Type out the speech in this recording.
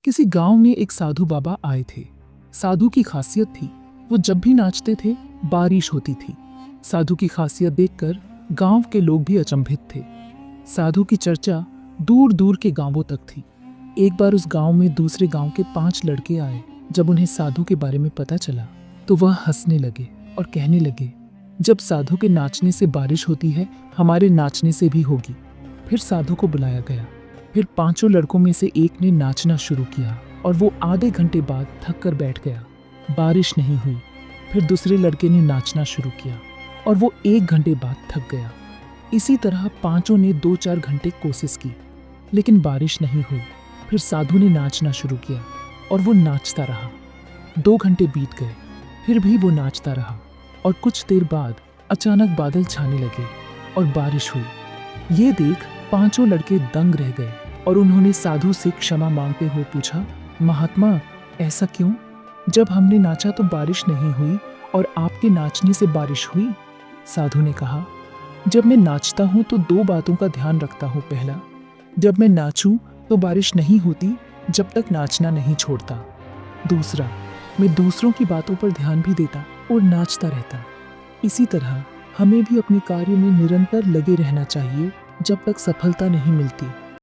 किसी गांव में एक साधु बाबा आए थे। साधु की खासियत थी, वो जब भी नाचते थे बारिश होती थी। साधु की खासियत देखकर गांव के लोग भी अचंभित थे। साधु की चर्चा दूर दूर के गांवों तक थी। एक बार उस गांव में दूसरे गांव के 5 लड़के आए। जब उन्हें साधु के बारे में पता चला तो वह हंसने लगे और कहने लगे, जब साधु के नाचने से बारिश होती है, हमारे नाचने से भी होगी। फिर साधु को बुलाया गया। फिर 5 लड़कों में से एक ने नाचना शुरू किया और वो आधे घंटे बाद थक कर बैठ गया। बारिश नहीं हुई। फिर दूसरे लड़के ने नाचना शुरू किया और वो 1 घंटे बाद थक गया। इसी तरह 5 ने 2-4 घंटे कोशिश की, लेकिन बारिश नहीं हुई। फिर साधु ने नाचना शुरू किया और वो नाचता रहा। 2 घंटे बीत गए, फिर भी वो नाचता रहा और कुछ देर बाद अचानक बादल छाने लगे और बारिश हुई। ये देख 5 लड़के दंग रह गए और उन्होंने साधु से क्षमा मांगते हुए पूछा, महात्मा, ऐसा क्यों? जब हमने नाचा तो बारिश नहीं हुई और आपके नाचने से बारिश हुई। साधु ने कहा, जब मैं नाचता हूँ तो 2 बातों का ध्यान रखता हूँ। पहला, जब मैं नाचूं तो बारिश नहीं होती जब तक नाचना नहीं छोड़ता। दूसरा, मैं दूसरों की बातों पर ध्यान भी देता और नाचता रहता। इसी तरह हमें भी अपने कार्य में निरंतर लगे रहना चाहिए जब तक सफलता नहीं मिलती।